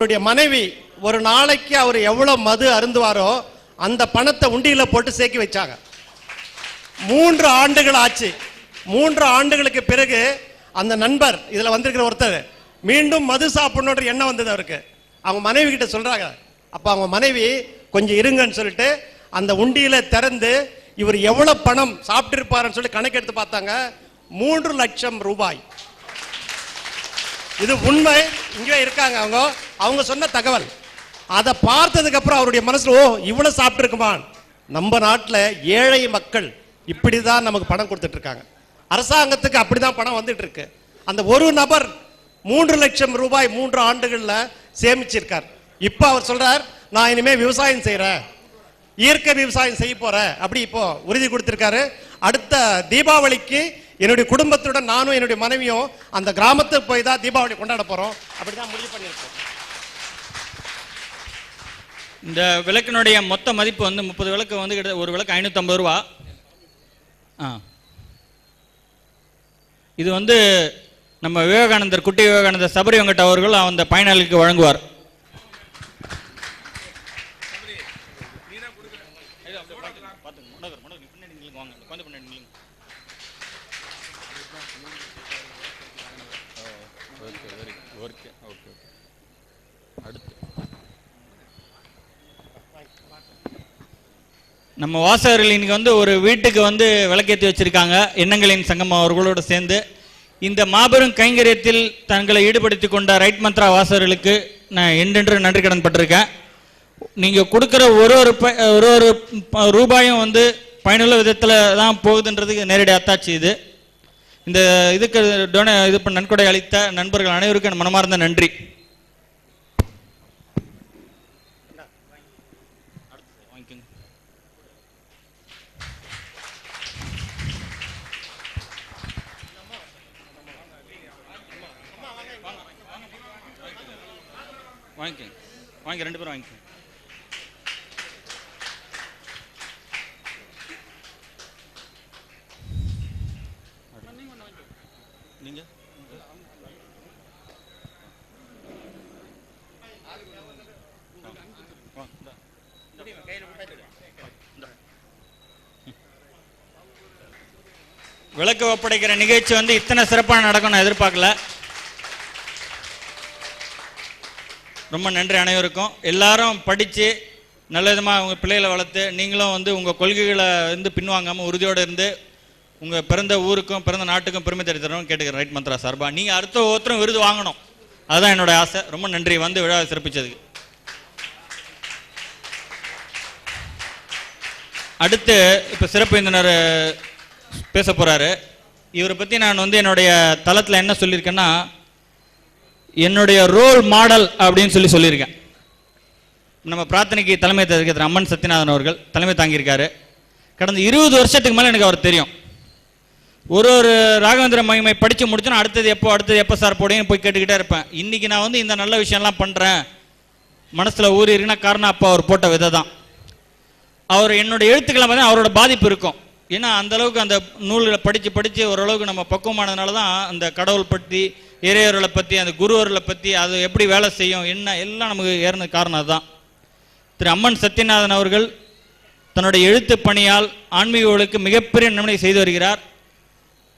அவருடைய மனைவி ஒரு நாளைக்கு அவர் எவ்வளவு மது அருந்துவாரோ அந்த பணத்தை உண்டியில போட்டு சேர்க்கி வச்சாங்க. 3 ஆண்டுகள் ஆச்சு. 3 ஆண்டுகளுக்கு பிறகு அந்த நண்பர் இதுல வந்திருக்கிற ஒருத்தர் மீண்டும் மது சாப்பிடணுன்ற எண்ணம் வந்தது அவருக்கு. அவங்க மனைவி கிட்ட சொல்றாங்க. அப்ப அவங்க மனைவி கொஞ்சம் இருங்கன்னு சொல்லிட்டு அந்த உண்டியில திறந்து இவர் எவ்வளவு பணம் சாப்பிட்டு இருப்பாருன்னு சொல்லி கணக்கெடுத்து பார்த்தாங்க. 3 லட்சம் ரூபாய். இது உண்மை. இங்கே இருக்காங்க அவங்க சொன்ன தகவல். அதை பார்த்ததுக்கு அப்புறம் அவருடைய மனசுல இவ்வளவு சாப்பிட்டு இருக்குமா. நம்ம நாட்டில் ஏழை மக்கள் இப்படிதான் நமக்கு பணம் கொடுத்துட்டு இருக்காங்க. அரசாங்கத்துக்கு அப்படிதான் பணம் வந்துட்டு இருக்கு. அந்த ஒரு நபர் 3 லட்சம் ரூபாய் 3 ஆண்டுகள்ல சேமிச்சிருக்கார். இப்ப அவர் சொல்றார், நான் இனிமே விவசாயம் செய்யறேன், இயற்கை விவசாயம் செய்ய போறேன் அப்படி இப்போ உறுதி கொடுத்திருக்காரு. அடுத்த தீபாவளிக்கு என்னுடைய குடும்பத்துடன் நானும் என்னுடைய மனைவியும் அந்த கிராமத்துக்கு போய் தான் தீபாவளி கொண்டாட போறோம். அப்படிதான் முடிவு பண்ணியிருக்கோம். இந்த விளக்கினுடைய மொத்த மதிப்பு வந்து 30 விளக்கு வந்து ஒரு விளக்கு 550 ரூபா. இது வந்து நம்ம விவேகானந்தர், குட்டி விவேகானந்தர் சபரி வெங்கட் அவர்கள் அந்த பயனாளிக்கு வழங்குவார். நம்ம வாசகர்கள் இன்னைக்கு வந்து ஒரு வீட்டுக்கு வந்து விளக்கேற்றி வச்சிருக்காங்க. எண்ணங்களின் சங்கம் அவர்களோடு சேர்ந்து இந்த மாபெரும் கைங்கரியத்தில் தங்களை ஈடுபடுத்தி கொண்ட ரைட் மந்த்ரா வாசகர்களுக்கு நான் என்றென்று நன்றி கடன் பட்டிருக்கேன். நீங்கள் கொடுக்குற ஒரு ரூபாயும் வந்து பயனுள்ள விதத்தில் தான் போகுதுன்றதுக்கு நேரடி அத்தாட்சி இது. இந்த இதுக்கு நன்கொடை அளித்த நண்பர்கள் அனைவருக்கும் மனமார்ந்த நன்றி. வாங்கி 2 பேரும் வாங்கிக்கோங்க. நீங்க விளக்கு ஒப்படைக்கிற நிகழ்ச்சி வந்து இத்தனை சிறப்பாக நடக்கும் நான் எதிர்பார்க்கல. ரொம்ப நன்றி அனைவருக்கும். எல்லாரும் படித்து நல்ல விதமாக உங்கள் பிள்ளைகளை வளர்த்து நீங்களும் வந்து உங்கள் கொள்கைகளை வந்து பின்வாங்காமல் உறுதியோடு இருந்து உங்கள் பிறந்த ஊருக்கும் பிறந்த நாட்டுக்கும் பெருமை தரணும்னு கேட்டுக்கிறேன். ரைட் மந்த்ரா சார்பாக நீங்கள் அடுத்த ஒருத்தரும் விருது வாங்கணும், அதுதான் என்னோட ஆசை. ரொம்ப நன்றி வந்து விழாவை சிறப்பிச்சதுக்கு. அடுத்து இப்போ சிறப்பு விருந்தினர் பேச போகிறாரு. இவரை பற்றி நான் வந்து என்னுடைய தளத்தில் என்ன சொல்லியிருக்கேன்னா, என்னுடைய ரோல் மாடல் அப்படின்னு சொல்லியிருக்கேன். நம்ம பிரார்த்தனைக்கு தலைமை தாங்கியிருக்கிற அம்மன் சத்யநாதன் அவர்கள் தலைமை தாங்கியிருக்காரு. கடந்த 20 வருஷத்துக்கு மேலே எனக்கு அவர் தெரியும். ஒரு ராகவேந்திர மகிமை படித்து முடிச்சோன்னா அடுத்தது எப்போ சார் போடுன்னு போய் கேட்டுக்கிட்டே இருப்பேன். இன்றைக்கி நான் வந்து இந்த நல்ல விஷயம்லாம் பண்ணுறேன் மனசில் ஊறி இருக்குன்னா காரணம் அப்போ அவர் போட்ட விதை தான். அவர் என்னோட எழுத்துக்களை பார்த்தா அவரோட பாதிப்பு இருக்கும். ஏன்னா அந்தளவுக்கு அந்த நூல்களை படித்து ஓரளவுக்கு நம்ம பக்குவமானதுனால தான் அந்த கடவுள் பற்றி, இறையர்களை பற்றி, அந்த குருவர்களை பற்றி, அது எப்படி வேலை செய்யும் என்ன எல்லாம் நமக்கு ஏறின காரணம் அதுதான். திரு அம்மன் சத்யநாதன் அவர்கள் தன்னுடைய எழுத்து பணியால் ஆன்மீகங்களுக்கு மிகப்பெரிய நன்மை செய்து வருகிறார்.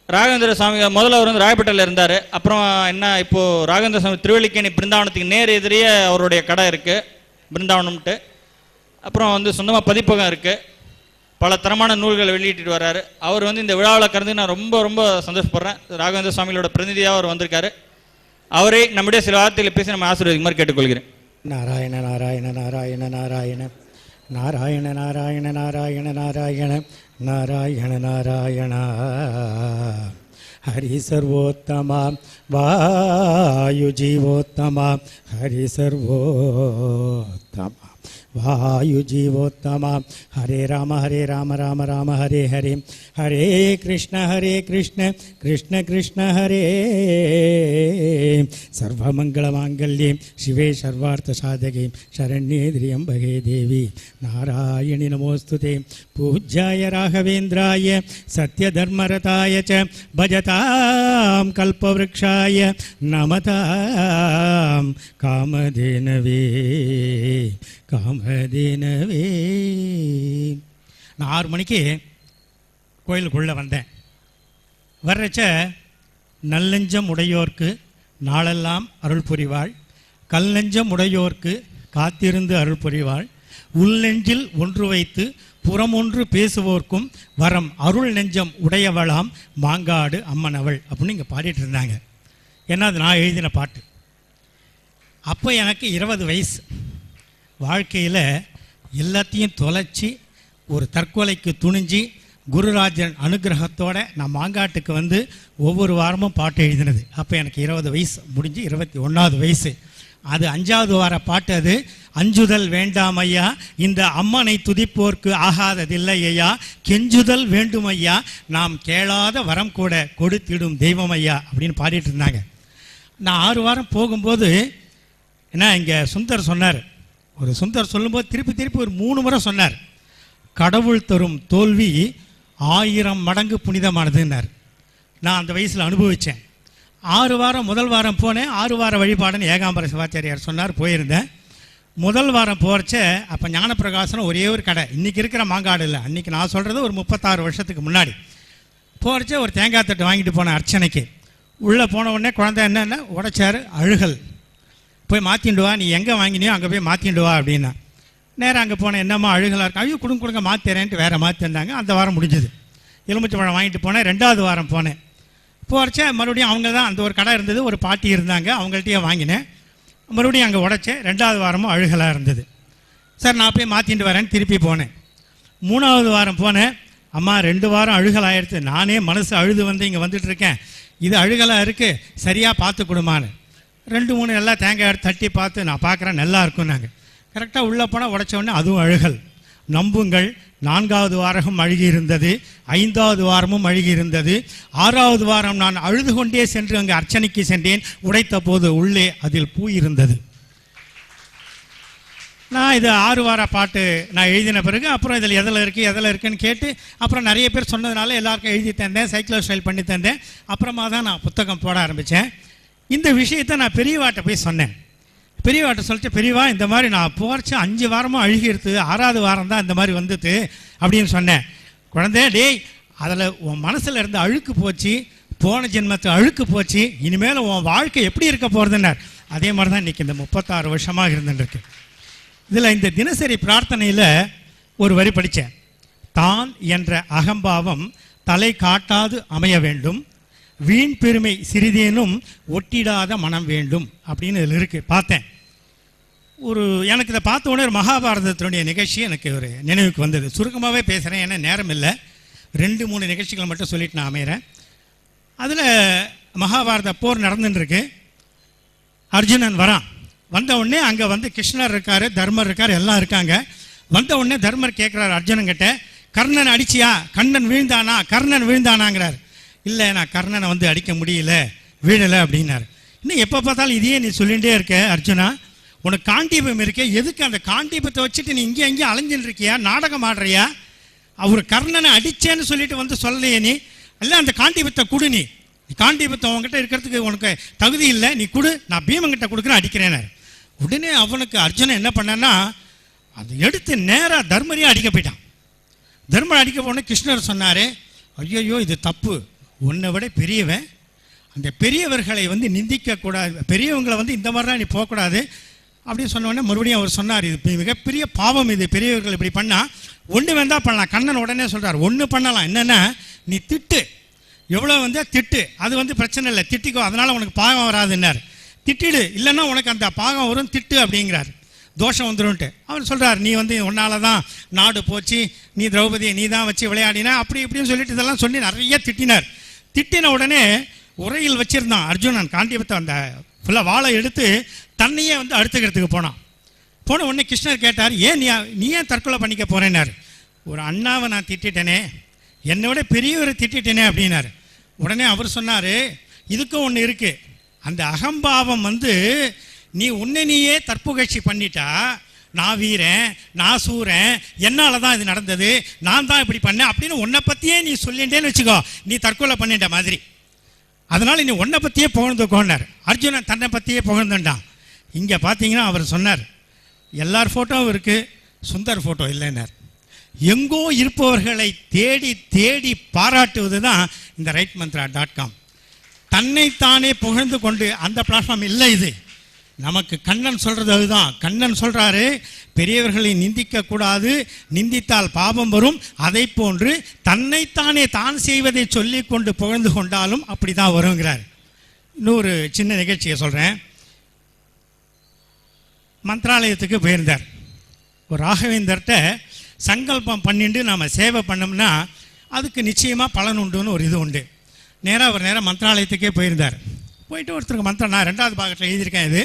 ராகவேந்திர சுவாமி முதல்ல அவர் வந்து ராயப்பேட்டையில் இருந்தார். அப்புறம் என்ன, இப்போது ராகவேந்திர சுவாமி திருவல்லிக்கேணி பிருந்தாவனத்துக்கு நேர் எதிரியே அவருடைய கடை இருக்குது, பிருந்தாவனம்ட்டு. அப்புறம் வந்து சொந்தமாக பதிப்பகம் இருக்குது. பல தரமான நூல்களை வெளியிட்டு வர்றாரு. அவர் வந்து இந்த விழாவில் கலந்து நான் ரொம்ப ரொம்ப சந்தோஷப்படுறேன். ராகவேந்திர சுவாமிகளோட பிரதிநிதியாக அவர் வந்திருக்காரு. அவரே நம்முடைய சில வார்த்தைகளை பேசி நம்ம ஆசீர்வதிக்குமாறு கேட்டுக்கொள்கிறேன். நாராயண நாராயண நாராயண நாராயண நாராயண நாராயண நாராயண நாராயண நாராயண நாராயண ஹரி சர்வோத்தமா வாயு ஜீவோத்தமா ஹரி சர்வோத்தமா வாயு ஜீவோத்தமா ஹரே ராம ராம ராம ஹரே ஹரே ஹரே கிருஷ்ண கிருஷ்ண கிருஷ்ண ஹரே. சர்வமங்களமாங்கல்யே சிவே சர்வார்த்த சாதகே சரண்யே திரியம்பகே தேவி நாராயணி நமோஸ்துதே. பூஜ்யாய ராகவேந்திராய சத்யதர்மரதாய ச பஜதாம் கல்பவ்ருக்ஷாய நமதாம் காமதேனவே காமதேனவே. நான் 6 மணிக்கு கோயிலுக்குள்ளே வந்தேன். வர்றச்ச நல்லெஞ்சம் உடையோர்க்கு நாளெல்லாம் அருள் புரிவாள், கல்லெஞ்சம் உடையோர்க்கு காத்திருந்து அருள் புரிவாள், உள்நெஞ்சில் ஒன்று வைத்து புறமொன்று பேசுவோர்க்கும் வரம் அருள் நெஞ்சம் உடையவளாம் மாங்காடு அம்மனவள் அப்படின்னு இங்கே பாடிட்டு இருந்தாங்க. ஏன்னா அது நான் எழுதின பாட்டு. அப்போ எனக்கு 20 வயசு. வாழ்க்கையில் எல்லாத்தையும் தொலைச்சி ஒரு தற்கொலைக்கு துணிஞ்சு குருராஜன் அனுகிரகத்தோட நான் மாங்காட்டுக்கு வந்து ஒவ்வொரு வாரமும் பாட்டு எழுதினது. அப்போ எனக்கு 20 வயசு முடிஞ்சு 21வது வயசு. அது 5வது வார பாட்டு. அது அஞ்சுதல் வேண்டாம் ஐயா, இந்த அம்மனை துதிப்போர்க்கு ஆகாததில்லை ஐயா, கெஞ்சுதல் வேண்டும் ஐயா, நாம் கேளாத வரம் கூட கொடுத்திடும் தெய்வம் ஐயா அப்படின்னு பாடிட்டு இருந்தாங்க. நான் 6 வாரம் போகும்போது என்ன இங்கே சுந்தர் சொன்னார். ஒரு சுந்தர் சொல்லும்போது திருப்பி ஒரு 3 முறை சொன்னார், கடவுள் தரும் தோல்வி 1000 மடங்கு புனிதமானதுன்னார். நான் அந்த வயசில் அனுபவித்தேன். 6 வாரம் முதல் வாரம் போனேன். 6 வார வழிபாடுன்னு ஏகாம்பர சிவாச்சாரியார் சொன்னார், போயிருந்தேன். முதல் வாரம் போகிறச்ச அப்போ ஞானப்பிரகாசனம் ஒரே ஒரு கடை, இன்றைக்கி இருக்கிற மாங்காடு இல்லை, அன்றைக்கி நான் சொல்கிறது ஒரு 36 வருஷத்துக்கு முன்னாடி. போகிறச்ச ஒரு தேங்காய் தட்டு வாங்கிட்டு போனேன் அர்ச்சனைக்கு. உள்ளே போன உடனே குழந்தை என்னென்ன உடைச்சாரு, அழுகல். போய் மாற்றிண்டு வா, நீ எங்கே வாங்கினியோ அங்கே போய் மாற்றிண்டு வா அப்படின்னா. நேராக அங்கே போனேன், என்னம்மா அழுகலாக இருக்கு, ஐயோ கொடுங்க மாற்றிறேன்ட்டு வேறு மாற்றி தந்தாங்க. அந்த வாரம் முடிஞ்சுது. எலுமிச்சை பழம் வாங்கிட்டு போனேன். 2வது வாரம் போனேன். போகிறச்ச மறுபடியும் அவங்க தான், அந்த ஒரு கடை இருந்தது, ஒரு பாட்டி இருந்தாங்க, அவங்கள்ட்டையே வாங்கினேன். மறுபடியும் அங்கே உடைச்சேன். 2வது வாரமும் அழுகலாக இருந்தது. சார் நான் போய் மாற்றிட்டு வரேன்னு திருப்பி போனேன். 3வது வாரம் போனேன். அம்மா 2 வாரம் அழுகலாகிடுது, நானே மனசு அழுது வந்து இங்கே வந்துட்டுருக்கேன், இது அழுகலாக இருக்குது, சரியாக பார்த்து கொடுமான்னு 2-3 நல்லா தேங்காய் எடுத்து தட்டி பார்த்து நான் பார்க்குறேன் நல்லா இருக்குன்னாங்க. கரெக்டாக உள்ளே போனால் உடைச்ச உடனே அதுவும் அழுகல். நம்புங்கள், 4வது வாரம் அழுகி இருந்தது, 5வது வாரமும் அழுகி இருந்தது, 6வது வாரம் நான் அழுது கொண்டே சென்று அங்கே அர்ச்சனைக்கு சென்றேன். உடைத்த போது உள்ளே அதில் பூ இருந்தது. நான் இது 6 வார பாட்டு நான் எழுதின பிறகு அப்புறம் இதில் எதில் இருக்குன்னு கேட்டு அப்புறம் நிறைய பேர் சொன்னதுனால எல்லாருக்கும் எழுதி தந்தேன், சைக்கிளோ ஸ்டைல் பண்ணி தந்தேன். அப்புறமா தான் நான் புத்தகம் போட ஆரம்பித்தேன். இந்த விஷயத்தை நான் பெரியவாட்ட போய் சொன்னேன். பெரியவாட்ட சொல்லிட்டு, பெரியவா இந்த மாதிரி நான் போகிறச்சு 5 வாரமும் அழுகிடுது, 6வது வாரம் தான் இந்த மாதிரி வந்துட்டு அப்படின்னு சொன்னேன். குழந்தை, டேய் அதில் உன் மனசில் இருந்த அழுக்கு போச்சு, போன ஜென்மத்து அழுக்கு போச்சு, இனிமேல் உன் வாழ்க்கை எப்படி இருக்க போகிறதுன்னார். அதே மாதிரி தான் இன்றைக்கி இந்த 36 வருஷமாக இருந்துருக்கு. இதில் இந்த தினசரி பிரார்த்தனையில் ஒரு வரி படித்தேன். தான் என்ற அகம்பாவம் தலை காட்டாது அமைய வேண்டும், வீண் பெருமை சிறிதேனும் ஒட்டிடாத மனம் வேண்டும் அப்படின்னு இதில் இருக்குது. பார்த்தேன். எனக்கு இதை பார்த்த உடனே ஒரு மகாபாரதத்தினுடைய நிகழ்ச்சி எனக்கு ஒரு நினைவுக்கு வந்தது. சுருக்கமாகவே பேசுகிறேன், ஏன்னா நேரம் இல்லை. 2-3 நிகழ்ச்சிகளை மட்டும் சொல்லிட்டு நான் அமைகிறேன். அதில் மகாபாரத போர் நடந்துட்டுருக்கு. அர்ஜுனன் வரான். வந்த உடனே அங்கே வந்து கிருஷ்ணர் இருக்கார், தர்மர் இருக்கார், எல்லாம் இருக்காங்க. வந்த உடனே தர்மர் கேட்குறாரு அர்ஜுனன்கிட்ட, கர்ணன் அடிச்சியா, கண்ணன் வீழ்ந்தானா, கர்ணன் வீழ்ந்தானாங்கிறார். இல்லை, நான் கர்ணனை வந்து அடிக்க முடியல, வீழலை அப்படின்னாரு. இன்னும் எப்போ பார்த்தாலும் இதையே நீ சொல்லிகிட்டே இருக்க அர்ஜுனா, உனக்கு காண்டீபம் இருக்கே, எதுக்கு அந்த காண்டீபத்தை வச்சுட்டு நீ இங்கேயும் அலைஞ்சின்னு இருக்கியா, நாடகம் ஆடுறியா? அவர் கர்ணனை அடித்தேன்னு சொல்லிட்டு வந்து சொல்லலையே நீ, இல்லை அந்த காண்டீபத்தை கொடு, நீ காண்டீபத்தை உங்ககிட்ட இருக்கிறதுக்கு உனக்கு தகுதி இல்லை, நீ கொடு, நான் பீமங்கிட்ட கொடுக்குறேன் அடிக்கிறேன்னு. உடனே அவனுக்கு அர்ஜுனன் என்ன பண்ணான்னா, அதை எடுத்து நேராக தர்மரையும் அடிக்க போயிட்டான். தர்மரை அடிக்க போனே கிருஷ்ணர் சொன்னார், ஐயோ இது தப்பு, உன்னை விட பெரியவன், அந்த பெரியவர்களை வந்து நிந்திக்கக்கூடாது, பெரியவங்களை வந்து இந்த மாதிரிலாம் நீ போகக்கூடாது அப்படின்னு சொன்னோடனே மறுபடியும் அவர் சொன்னார், இது மிகப்பெரிய பாவம், இது பெரியவர்கள் இப்படி பண்ணால் ஒன்று வேண்டாம் பண்ணலாம். கண்ணன் உடனே சொல்கிறார், ஒன்று பண்ணலாம், என்னென்னா நீ திட்டு, எவ்வளோ வந்து திட்டு, அது வந்து பிரச்சனை இல்லை, திட்டிக்கோ, அதனால் உனக்கு பாகம் வராதுன்னார். திட்டிடு, இல்லைன்னா உனக்கு அந்த பாகம் வரும், திட்டு அப்படிங்கிறார், தோஷம் வந்துடும்ட்டு. அவர் சொல்கிறார், நீ வந்து உன்னால தான் நாடு போச்சு, நீ திரௌபதியை நீ தான் வச்சு விளையாடினா, அப்படி இப்படின்னு சொல்லிட்டு இதெல்லாம் சொல்லி நிறைய திட்டினார். திட்டின உடனே உரையில் வச்சிருந்தான் அர்ஜுனன் காண்டியபத்தை, அந்த ஃபுல்லாக வாழை எடுத்து தன்னையே வந்து அறுத்துக்கிறதுக்கு போனான். போன உடனே கிருஷ்ணர் கேட்டார், ஏன் நீ ஏன் தற்கொலை பண்ணிக்க போறேன்னாரு. ஒரு அண்ணாவை நான் திட்டிட்டேனே, என்னோட பெரியவரை திட்டிட்டேனே அப்படின்னாரு. உடனே அவர் சொன்னார், இதுக்கும் ஒன்று இருக்குது, அந்த அகம்பாவம் வந்து நீ உன்னை நீயே தற்புகழ்ச்சி பண்ணிட்டா, நான் வீரன், நான் சூரன், என்னால் தான் இது நடந்தது, நான் தான் இப்படி பண்ணேன் அப்படின்னு உன்னை பற்றியே நீ சொல்லிட்டேன்னு வச்சுக்கோ, நீ தற்கொலை பண்ணிட்ட மாதிரி. அதனால் நீ உன்னை பற்றியே புகழ்ந்துக்கோன்னார். அர்ஜுனன் தன்னை பற்றியே புகழ்ந்துட்டான். இங்கே பார்த்தீங்கன்னா அவர் சொன்னார், எல்லார் ஃபோட்டோவும் இருக்குது, சுந்தர் ஃபோட்டோ இல்லைன்னார். எங்கோ இருப்பவர்களை தேடி தேடி பாராட்டுவது தான் இந்த rightmantra.com. தன்னைத்தானே புகழ்ந்து கொண்டு அந்த பிளாட்ஃபார்ம் இல்லை. இது நமக்கு கண்ணன் சொல்கிறது அதுதான். கண்ணன் சொல்கிறாரு, பெரியவர்களை நிந்திக்க கூடாது, நிந்தித்தால் பாவம் வரும். அதை போன்று தன்னைத்தானே தான் செய்வதை சொல்லி கொண்டு புகழ்ந்து கொண்டாலும் அப்படி தான் வருங்கிறார். இன்னொரு சின்ன நிகழ்ச்சியை சொல்கிறேன். மந்திராலயத்துக்கு போயிருந்தார். ஒரு ராகவேந்தர்கிட்ட சங்கல்பம் பண்ணிட்டு நாம் சேவை பண்ணோம்னா அதுக்கு நிச்சயமாக பலன் உண்டுன்னு ஒரு இது உண்டு. அவர் நேராக மந்திராலயத்துக்கே போயிருந்தார். போயிட்டு ஒருத்தருக்கு மந்திரம், நான் 2வது பாகத்தில் எழுதியிருக்கேன், இது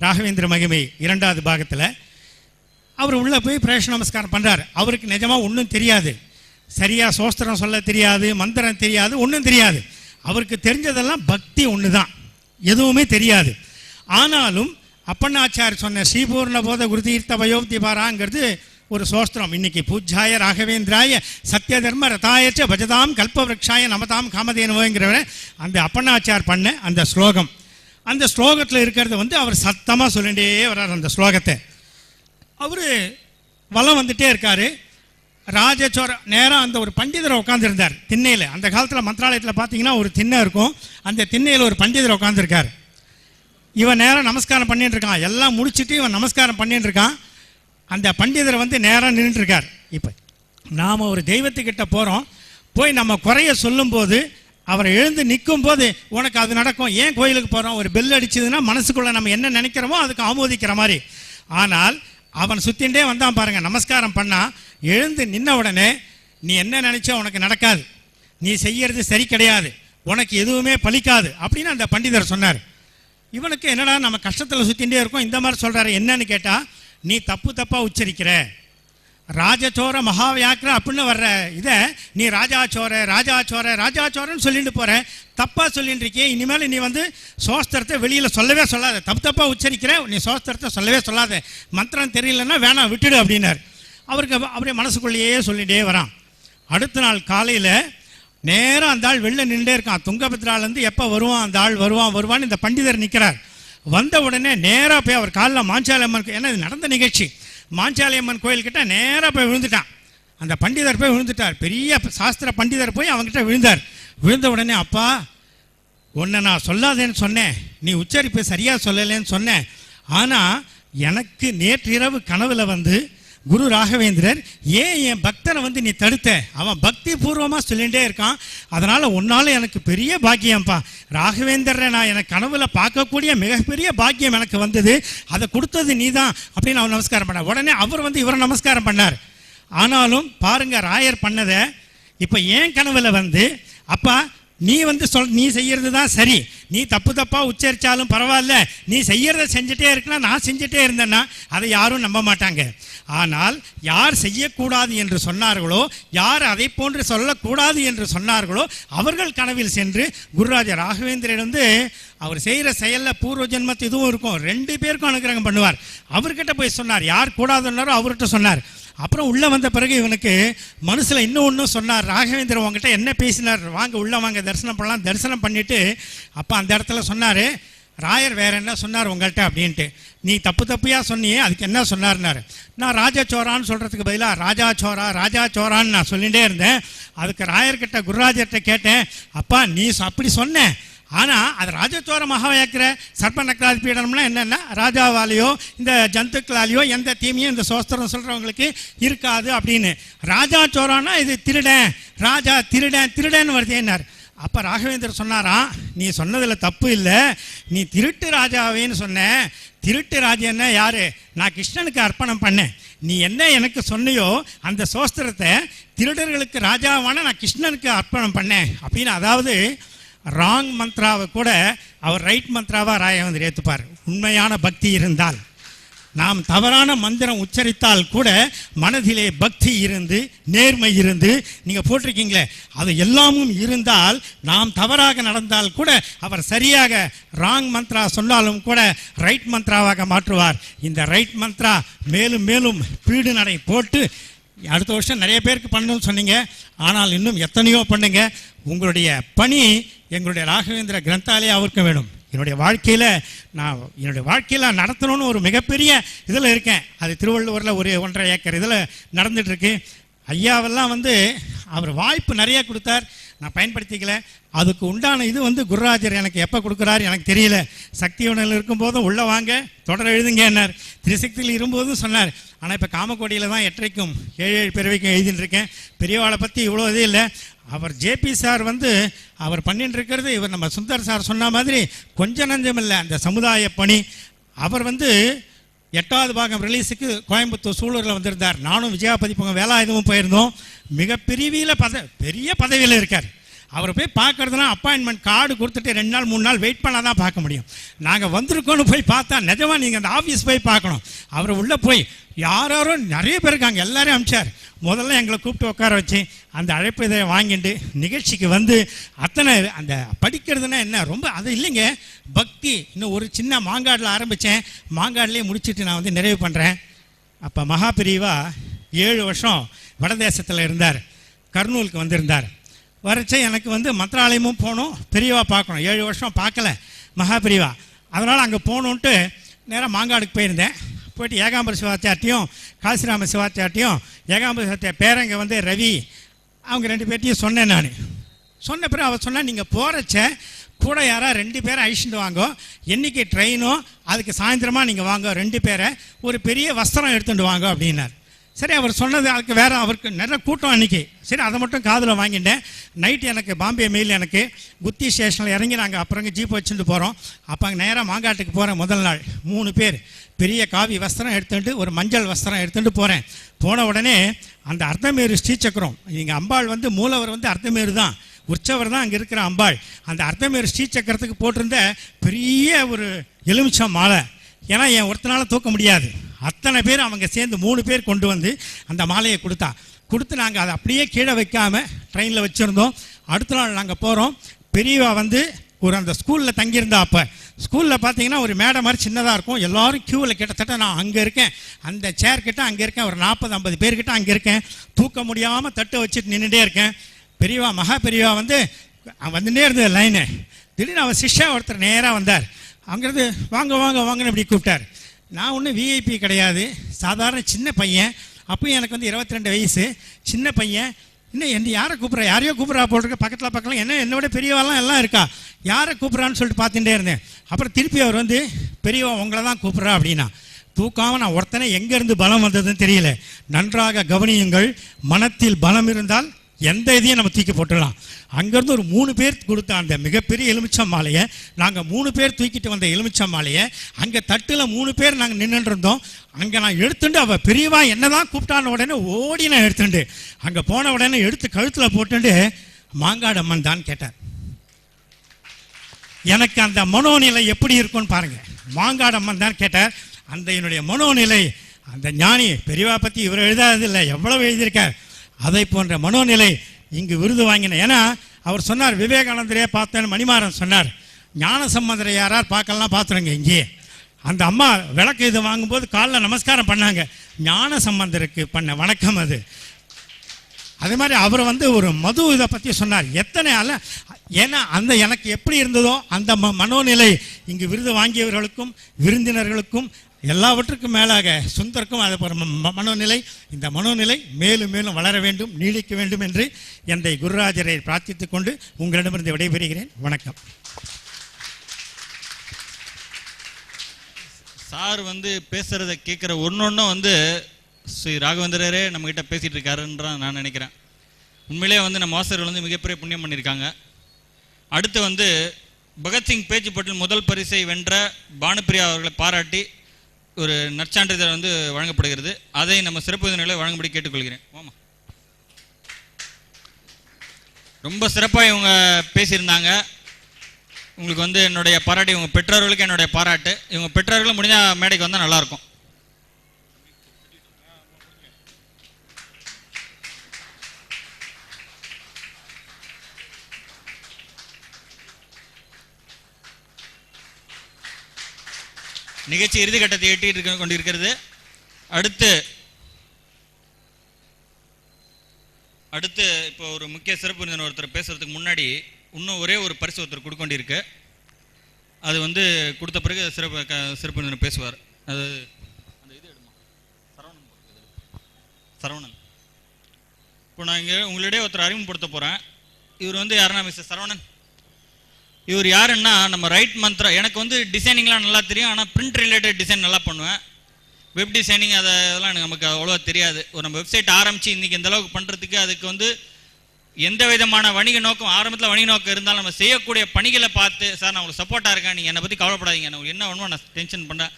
ராகவேந்திர மகிமை 2வது பாகத்தில். அவர் உள்ளே போய் பிரேஷ நமஸ்காரம் பண்ணுறார். அவருக்கு நிஜமாக ஒன்றும் தெரியாது, சரியாக சோஸ்திரம் சொல்ல தெரியாது, மந்திரம் தெரியாது, ஒன்றும் தெரியாது. அவருக்கு தெரிஞ்சதெல்லாம் பக்தி ஒன்று தான், எதுவுமே தெரியாது. ஆனாலும் அப்பண்ணாச்சார் சொன்ன ஸ்ரீபூர்ண போத குருதீர்த்த வயோப்தி பாராங்கிறது ஒரு சோஸ்திரம். இன்னைக்கு பூஜ்யாய ராகவேந்திராய சத்திய தர்ம ரதாயச்ச பஜதாம் கல்பவருக்ஷாய நமதாம் காமதேனுவங்கிறவரை அந்த அப்பண்ணாச்சார் பண்ண அந்த ஸ்லோகம். அந்த ஸ்லோகத்தில் இருக்கிறத அவர் சத்தமாக சொல்லிகிட்டே வர்றார். அந்த ஸ்லோகத்தை அவர் வலம் வந்துட்டே இருக்கார். ராஜச்சோர நேராக அந்த ஒரு பண்டிதரை உட்காந்துருந்தார் திண்ணையில். அந்த காலத்தில் மந்திராலயத்தில் பார்த்தீங்கன்னா ஒரு திண்ணை இருக்கும். அந்த திண்ணையில் ஒரு பண்டிதரை உட்காந்துருக்கார். இவன் நேராக நமஸ்காரம் பண்ணிட்டு இருக்கான். எல்லாம் முடிச்சுட்டு இவன் நமஸ்காரம் பண்ணிட்டு இருக்கான். அந்த பண்டிதரை நேராக நின்றுட்டுருக்கார். இப்போ நாம் ஒரு தெய்வத்துக்கிட்ட போகிறோம், போய் நம்ம குறைய சொல்லும்போது அவரை எழுந்து நிற்கும் போது உனக்கு அது நடக்கும். ஏன் கோயிலுக்கு போகிறோம்? ஒரு பெல் அடிச்சதுன்னா மனசுக்குள்ளே நம்ம என்ன நினைக்கிறோமோ அதுக்கு ஆமோதிக்கிற மாதிரி. ஆனால் அவன் சுற்றிகிட்டே வந்தான் பாருங்கள். நமஸ்காரம் பண்ணால் எழுந்து நின்ன உடனே நீ என்ன நினச்சோ உனக்கு நடக்காது, நீ செய்யறது சரி கிடையாது, உனக்கு எதுவுமே பலிக்காது அப்படின்னு அந்த பண்டிதர் சொன்னார். இவனுக்கு என்னடா நம்ம கஷ்டத்தில் சுற்றிகிட்டே இருக்கோம், இந்த மாதிரி சொல்கிறாரு. என்னன்னு கேட்டால், நீ தப்பாக உச்சரிக்கிற, ராஜச்சோர மகாவியாக்கிர அப்படின்னு வர்ற இதை நீ ராஜாச்சோர ராஜாச்சோர ராஜாச்சோரன்னு சொல்லிட்டு போகிற, தப்பாக சொல்லிட்டு இருக்கே. இனிமேல் நீ சோஸ்திரத்தை வெளியில் சொல்லவே சொல்லாத, தப்பாக உச்சரிக்கிற, நீ சோஸ்திரத்தை சொல்லவே சொல்லாத, மந்திரம் தெரியலன்னா வேணாம் விட்டுடு அப்படின்னார். அவருக்கு அப்படியே மனசுக்குள்ளேயே சொல்லிகிட்டே வரான். அடுத்த நாள் காலையில் நேராக அந்த ஆள் வெளில நின்றுட்டே இருக்கான். துங்கபத்ராலேருந்து எப்போ வருவான் அந்த ஆள், வருவான்னு இந்த பண்டிதர் நிற்கிறார். வந்த உடனே நேராக போய் அவர் காலில் மாஞ்சாலியம்மன், ஏன்னா இது நடந்த நிகழ்ச்சி, மாஞ்சாலியம்மன் கோயில்கிட்ட நேராக போய் விழுந்துட்டான். அந்த பண்டிதர் போய் விழுந்துட்டார். பெரிய சாஸ்திர பண்டிதர் போய் அவங்ககிட்ட விழுந்தார். விழுந்த உடனே, அப்பா உன்னை நான் சொல்லாதேன்னு சொன்னேன், நீ உச்சரிப்பு சரியாக சொல்லலேன்னு சொன்னேன். ஆனால் எனக்கு நேற்று இரவு கனவில் குரு ராகவேந்திரர் ஏன் என் பக்தனை நீ தடுத்த, அவன் பக்தி பூர்வமாக சொல்லிகிட்டே இருக்கான், அதனால் உன்னால் எனக்கு பெரிய பாக்கியம்ப்பா, ராகவேந்திரரை நான் எனக்கு கனவுல பார்க்கக்கூடிய மிகப்பெரிய பாக்கியம் எனக்கு வந்தது, அதை கொடுத்தது நீ தான் அப்படின்னு அவன் நமஸ்காரம் பண்ணார். உடனே அவர் இவரை நமஸ்காரம் பண்ணார். ஆனாலும் பாருங்க ராயர் பண்ணதை. இப்போ ஏன் கனவுல அப்பா நீ நீ செய்யறது தான் சரி, நீ தப்பாக உச்சரித்தாலும் பரவாயில்ல, நீ செய்யறத செஞ்சுட்டே இருக்கலாம், நான் செஞ்சுட்டே இருந்தேன்னா அதை யாரும் நம்ப மாட்டாங்க. ஆனால் யார் செய்யக்கூடாது என்று சொன்னார்களோ, யார் அதை போன்று சொல்லக்கூடாது என்று சொன்னார்களோ அவர்கள் கனவில் சென்று குருராஜ ராகவேந்திரன் அவர் செய்கிற செயலில் பூர்வ ஜென்மத்து இதுவும் இருக்கும், 2 பேருக்கும் அனுகிரகம் பண்ணுவார். அவர்கிட்ட போய் சொன்னார், யார் கூடாதுன்னாரோ அவர்கிட்ட சொன்னார். அப்புறம் உள்ளே வந்த பிறகு இவனுக்கு மனசில் இன்னும் சொன்னார், ராகவேந்திரன் உங்ககிட்ட என்ன பேசினார், வாங்க உள்ளே வாங்க தரிசனம் பண்ணலாம். தரிசனம் பண்ணிவிட்டு அப்போ அந்த இடத்துல சொன்னார், ராயர் வேற என்ன சொன்னார் உங்கள்கிட்ட அப்படின்ட்டு. நீ தப்பையாக சொன்னியே, அதுக்கு என்ன சொன்னார்னாரு. நான் ராஜாச்சோரான்னு சொல்கிறதுக்கு பதிலாக ராஜாச்சோரான்னு நான் சொல்லிகிட்டே இருந்தேன். அதுக்கு ராயர்கிட்ட குருராஜர்கிட்ட கேட்டேன், அப்பா நீ அப்படி சொன்னேன், ஆனால் அது ராஜச்சோர மகாவியாக்கிற சர்ப்ப நக்ராதி பீடனம்னா என்னென்னா ராஜாவாலேயோ இந்த ஜந்துக்களாலேயோ எந்த தீமையும் இந்த சோஸ்திரம் சொல்கிறவங்களுக்கு இருக்காது அப்படின்னு. ராஜாச்சோரானா இது திருடன், ராஜா திருடன் வருதேன்னார். அப்போ ராகவேந்தர் சொன்னாராம், நீ சொன்னதில் தப்பு இல்லை, நீ திருட்டு ராஜாவேன்னு சொன்ன. திருட்டு ராஜான்னா யார்? நான் கிருஷ்ணனுக்கு அர்ப்பணம் பண்ணேன், நீ என்ன எனக்கு சொன்னியோ அந்த சோஸ்திரத்தை திருடர்களுக்கு ராஜாவான நான் கிருஷ்ணனுக்கு அர்ப்பணம் பண்ணேன் அப்படின்னு. அதாவது ராங் மந்த்ராவை கூட அவர் ரைட் மந்த்ராவாக ராயவேந்தர் ஏற்றுப்பார். உண்மையான பக்தி இருந்தால், நாம் தவறான மந்திரம் உச்சரித்தால் கூட மனதிலே பக்தி இருந்து நேர்மை இருந்து, நீங்கள் போட்டிருக்கீங்களே அது எல்லாமும் இருந்தால், நாம் தவறாக நடந்தால் கூட அவர் சரியாக ராங் மந்த்ரா சொன்னாலும் கூட ரைட் மந்த்ராவாக மாற்றுவார். இந்த ரைட் மந்த்ரா மேலும் மேலும் பீடு நடை போட்டு அடுத்த வருஷம் நிறைய பேருக்கு பண்ணணும்னு சொன்னீங்க, ஆனால் இன்னும் எத்தனையோ பண்ணுங்க. உங்களுடைய பணி எங்களுடைய ராகவேந்திர கிரந்தாலயாவிற்கு வேணும். என்னுடைய வாழ்க்கையில் நடத்தணும்னு ஒரு மிகப்பெரிய இதில் இருக்கேன். அது திருவள்ளுவரில் ஒரு 1.5 ஏக்கர் இதில் நடந்துகிட்ருக்கு. ஐயாவெல்லாம் அவர் வாய்ப்பு நிறைய கொடுத்தார், நான் பயன்படுத்திக்கல. அதுக்கு உண்டான இது குருராஜர் எனக்கு எப்போ கொடுக்குறாரு எனக்கு தெரியல. சக்திவனில் இருக்கும்போதும் உள்ளே வாங்க தொடர் எழுதுங்க என்னார், திரிசக்தியில் இருக்கும்போதும் சொன்னார். ஆனால் இப்போ காமக்கோடியில் தான் 8க்கும் 7 பிறவைக்கும் எழுதின்னு இருக்கேன். பெரியவாளை பற்றி இவ்வளோ இதே இல்லை. அவர் ஜேபி சார் அவர் பண்ணிட்டு இருக்கிறது இவர் நம்ம சுந்தர் சார் சொன்ன மாதிரி கொஞ்சம் நஞ்சம் இல்லை, அந்த சமுதாய பணி. அவர் 8வது பாகம் ரிலீஸுக்கு கோயம்புத்தூர் சூலூரில் வந்திருந்தார். நானும் விஜயா பதிப்பகம் வேலாயுதமும் போயிருந்தோம். பெரிய பதவியில் இருக்கார். அவரை போய் பார்க்கறதுனா அப்பாயின்மெண்ட் கார்டு கொடுத்துட்டு 2 நாள் 3 நாள் வெயிட் பண்ணால் தான் பார்க்க முடியும். நாங்கள் வந்திருக்கோன்னு போய் பார்த்தா நிஜமாக நீங்கள் அந்த ஆஃபீஸ் போய் பார்க்கணும். அவர் உள்ளே போய் யாரோ நிறைய பேர் இருக்காங்க, எல்லாரையும் அனுப்பிச்சார். முதல்ல எங்களை கூப்பிட்டு உட்கார வச்சு அந்த அழைப்பு இதை வாங்கிட்டு நிகழ்ச்சிக்கு அத்தனை அந்த படிக்கிறதுனா என்ன ரொம்ப அது இல்லைங்க, பக்தி. இன்னும் ஒரு சின்ன மாங்காடில் ஆரம்பித்தேன், மாங்காடிலே முடிச்சுட்டு நான் நிறைவு பண்ணுறேன். அப்போ மகாபிரிவா 7 வருஷம் வடதேசத்தில் இருந்தார். கர்னூலுக்கு வந்திருந்தார். வரைச்சே எனக்கு மந்திராலயமும் போகணும், பெரியவா பார்க்கணும். 7 வருஷம் பார்க்கல மகாபிரிவா. அதனால் அங்கே போகணுன்ட்டு நேராக மாங்காடுக்கு போயிருந்தேன். போயிட்டு ஏகாம்பர சிவாச்சார்ட்டையும் காசிராம சிவாச்சார்ட்டையும் ஏகாம்பர சிவாச்சார் பேரங்க ரவி அவங்க 2 பேர்ட்டையும் சொன்னேன். நான் சொன்ன பிறகு அவர் சொன்னால் நீங்கள் போகிறச்ச கூட யாரா 2 பேரை அழிச்சுட்டு வாங்க, என்றைக்கு ட்ரெயினோ அதுக்கு சாயந்தரமாக நீங்கள் வாங்க, 2 பேரை ஒரு பெரிய வஸ்திரம் எடுத்துகிட்டு வாங்க அப்படின்னார். சரி, அவர் சொன்னது அதுக்கு வேறு, அவருக்கு நிறைய கூட்டம் அன்றைக்கி. சரி, அதை மட்டும் காதில் வாங்கிட்டேன். நைட்டு எனக்கு பாம்பே மெயில் எனக்கு குத்தி ஸ்டேஷனில் இறங்கி நாங்கள் அப்புறம் ஜீப் வச்சுட்டு போகிறோம். அப்போ அங்கே நேராக மாங்காட்டுக்கு போகிறேன். முதல் நாள் 3 பேர் பெரிய காவி வஸ்திரம் எடுத்துகிட்டு ஒரு மஞ்சள் வஸ்திரம் எடுத்துகிட்டு போகிறேன். போன உடனே அந்த அர்த்தமேரு ஸ்ரீசக்கரம், இங்கே அம்பாள் மூலவர் அர்த்தமேரு தான், உற்சவர் தான் அங்கே இருக்கிற அம்பாள். அந்த அர்த்தமேரு ஸ்ரீசக்கரத்துக்கு போட்டிருந்த பெரிய ஒரு எலுமிச்சம் மாலை. ஏன்னா என் ஒருத்தனால தூக்க முடியாது. அத்தனை பேர் அவங்க சேர்ந்து 3 பேர் கொண்டு அந்த மாலையை கொடுத்து நாங்கள் அதை அப்படியே கீழே வைக்காமல் ட்ரெயினில் வச்சுருந்தோம். அடுத்த நாள் நாங்கள் போகிறோம். பெரியவா ஒரு அந்த ஸ்கூலில் தங்கியிருந்தா. அப்போ ஸ்கூலில் பார்த்தீங்கன்னா ஒரு மேடை மாதிரி சின்னதாக இருக்கும். எல்லோரும் க்யூவில் கிட்டத்தட்ட நான் அங்கே இருக்கேன், அந்த சேர்க்கிட்ட அங்கே இருக்கேன், ஒரு 40-50 பேர்கிட்ட அங்கே இருக்கேன். தூக்க முடியாமல் தட்டை வச்சுட்டு நின்றுட்டே இருக்கேன். பெரியவா மகா பெரியவா வந்துட்டே இருந்தது லைனு. திடீர்னு அவர் சிஷ்யா ஒருத்தர் நேராக வந்தார். அங்கேருந்து வாங்க வாங்க வாங்கன்னு இப்படி கூப்பிட்டார். நான் ஒன்றும் விஐபி கிடையாது, சாதாரண சின்ன பையன். அப்போயும் எனக்கு 22 வயசு, சின்ன பையன். இன்னும் யாரை கூப்பிட்றா, யாரையோ கூப்பிட்றா போட்டிருக்க, பக்கத்தில் என்னோட பெரியவாலாம் எல்லாம் இருக்கா, யாரை கூப்பிட்றான்னு சொல்லிட்டு பார்த்துட்டே இருந்தேன். அப்புறம் திருப்பி அவர் பெரியவா உங்களை தான் கூப்பிட்றா அப்படின்னா. தூக்காமல் நான் ஒருத்தனை எங்கேருந்து பலம் வந்ததுன்னு தெரியல. நன்றாக கவனியுங்கள், மனத்தில் பலம் இருந்தால் எந்த இதையும் நம்ம தூக்கி போட்டுடலாம். அங்கேருந்து ஒரு 3 பேர் கொடுத்த அந்த மிகப்பெரிய எலுமிச்சம் மாலையை, நாங்கள் 3 பேர் தூக்கிட்டு வந்த எலுமிச்சம் மாலையை அங்கே தட்டில் 3 பேர் நாங்கள் நின்றுட்டு இருந்தோம். அங்கே நான் எடுத்துட்டு அவள் பெரியவா என்ன தான் கூப்பிட்டான உடனே ஓடி நான் எடுத்துட்டு அங்கே போன உடனே எடுத்து கழுத்தில் போட்டுட்டு மாங்காடு அம்மன் தான் கேட்டார். எனக்கு அந்த மனோநிலை எப்படி இருக்கும்னு பாருங்கள். மாங்காடு அம்மன் தான் கேட்டார். அந்த என்னுடைய மனோநிலை, அந்த ஞானி பெரியவா பற்றி இவர் எழுதாததில்லை, எவ்வளவு எழுதியிருக்கார். அதை போன்ற மனோநிலை இங்கு விருது வாங்கின. ஏன்னா அவர் சொன்னார், விவேகானந்தரே பார்த்தேன்னு மணிமாறன் சொன்னார். ஞான சம்பந்தரை யாரார் பார்க்கலாம், பார்த்துருங்க. இங்கே அந்த அம்மா விளக்கு இது வாங்கும்போது காலில் நமஸ்காரம் பண்ணாங்க. ஞான சம்பந்தருக்கு பண்ண வணக்கம் அது. அதே மாதிரி அவர் ஒரு மது இதை பற்றி சொன்னார். எத்தனை அல்ல, ஏன்னா அந்த எனக்கு எப்படி இருந்ததோ அந்த மனோநிலை இங்கு விருது வாங்கியவர்களுக்கும் விருந்தினர்களுக்கும் எல்லாவற்றுக்கும் மேலாக சுந்தருக்கும் அது மனோநிலை, இந்த மனோநிலை மேலும் மேலும் வளர வேண்டும், நீடிக்க வேண்டும் என்று எந்தை குருராஜரை பிரார்த்தித்துக் கொண்டு உங்களிடமிருந்து விடைபெறுகிறேன். வணக்கம். சார் பேசுறதை கேட்குற ஒன்னொன்னும் ஸ்ரீ ராகவேந்திரரே நம்மகிட்ட பேசிட்டு இருக்காருன்றான் நான் நினைக்கிறேன். உண்மையிலே நம்ம ஆசிரியர்கள் மிகப்பெரிய புண்ணியம் பண்ணியிருக்காங்க. அடுத்து பகத்சிங் பேச்சு போட்டியில் முதல் பரிசை வென்ற பானுப்பிரியா அவர்களை பாராட்டி ஒரு நற்சான்றிதழ் வழங்கப்படுகிறது. அதை நம்ம சிறப்பு விருந்தினர்களை வழங்கும்படி கேட்டுக்கொள்கிறேன். ஆமாம், ரொம்ப சிறப்பாக இவங்க பேசியிருந்தாங்க. உங்களுக்கு என்னுடைய பாராட்டு, இவங்க பெற்றோர்களுக்கு என்னுடைய பாராட்டு. இவங்க பெற்றோர்களும் முடிஞ்ச மேடைக்கு வந்தால் நல்லாயிருக்கும். நிகழ்ச்சி இறுதி கட்டத்தை எட்டிட்டு கொண்டிருக்கிறது. அடுத்து அடுத்து இப்போ ஒரு முக்கிய சிறப்பு விருந்தினர் ஒருத்தர் பேசுறதுக்கு முன்னாடி இன்னும் ஒரே ஒரு பரிசு ஒருத்தர் கொடுக்க வேண்டியிருக்கு. அது வந்து கொடுத்த பிறகு சிறப்பு விருந்தினர் பேசுவார். அது அந்த இது எடுமா சரவணன். இப்போ நான் இங்கே உங்களிடையே ஒருத்தர் அறிமுகப்படுத்த போகிறேன். இவர் வந்து யாருன்னா மிஸ்டர் சரவணன். இவர் யாருன்னா நம்ம ரைட் மந்த்ரா, எனக்கு வந்து டிசைனிங்லாம் நல்லா தெரியும், ஆனால் பிரிண்ட் ரிலேட்டட் டிசைன் நல்லா பண்ணுவேன். வெப் டிசைனிங் அதெல்லாம் எனக்கு நமக்கு அவ்வளோவா தெரியாது. ஒரு நம்ம வெப்சைட் ஆரம்பித்து இன்றைக்கி இந்த அளவுக்கு பண்ணுறதுக்கு அதுக்கு வந்து எந்த விதமான வணிக நோக்கம், ஆரம்பத்தில் வணிக நோக்கம் இருந்தாலும் நம்ம செய்யக்கூடிய பணிகளை பார்த்து, சார் நான் உங்களுக்கு சப்போர்ட்டாக இருக்கேன், நீங்கள் என்னை பற்றி கவலைப்படாதீங்க, நான் என்ன வேணுமோ நான் டென்ஷன் பண்ணுறேன்,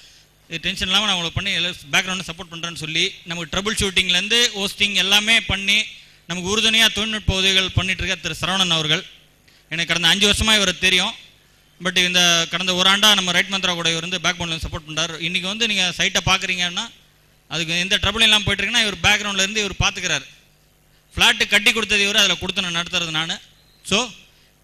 டென்ஷன் இல்லாமல் நான் உங்களுக்கு பண்ணி பேக்ரவுண்டில் சப்போர்ட் பண்ணுறேன்னு சொல்லி நமக்கு ட்ரபிள் ஷூட்டிங்லேருந்து ஹோஸ்டிங் எல்லாமே பண்ணி நமக்கு உறுதுணையாக தொழில்நுட்ப உதவிகள் பண்ணிட்டு இருக்க திரு சரவணன் அவர்கள். எனக்கு கடந்த 5 வருஷமாக இவரை தெரியும். பட் இந்த கடந்த ஒரு ஆண்டாக நம்ம ரைட் மந்த்ரா கூட இவர் வந்து பேக் போனில் சப்போர்ட் பண்ணுறாரு. இன்றைக்கி வந்து நீங்கள் சைட்டை பார்க்குறீங்கன்னா அதுக்கு எந்த ட்ரபிள் இல்லாமல் போயிட்டுருக்குன்னா இவர் பேக்ரவுண்ட்லேருந்து இவர் பார்த்துக்கிறாரு. ஃப்ளாட்டு கட்டி கொடுத்தது இவர், அதில் கொடுத்து நான் நடத்துறது நான். ஸோ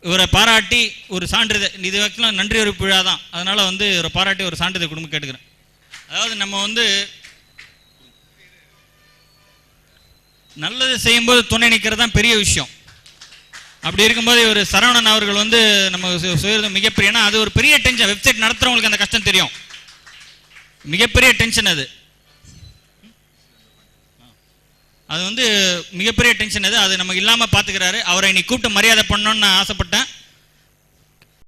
இவரை பாராட்டி ஒரு சான்றிதழ், இது வரைக்கும் நன்றி ஒரு விழா தான், அதனால் வந்து இவரை பாராட்டி ஒரு சான்றிதழ் கொடுக்க கேட்டுக்கிறேன். அதாவது நம்ம வந்து நல்லது செய்யும்போது துணை நிற்கிறது தான் பெரிய விஷயம். அப்படி இருக்கும்போது இவர் சரவணன் அவர்கள் வந்து நம்ம செய்யறது மிகப்பெரிய, ஏன்னா அது ஒரு பெரிய டென்ஷன். வெப்சைட் நடத்துறவங்களுக்கு அந்த கஷ்டம் தெரியும், மிகப்பெரிய டென்ஷன் அது. அது வந்து மிகப்பெரிய டென்ஷன் அது நமக்கு இல்லாமல் பார்த்துக்கிறாரு. அவரை இன்னைக்கு கூப்பிட்டு மரியாதை பண்ணணும்னு நான் ஆசைப்பட்டேன்.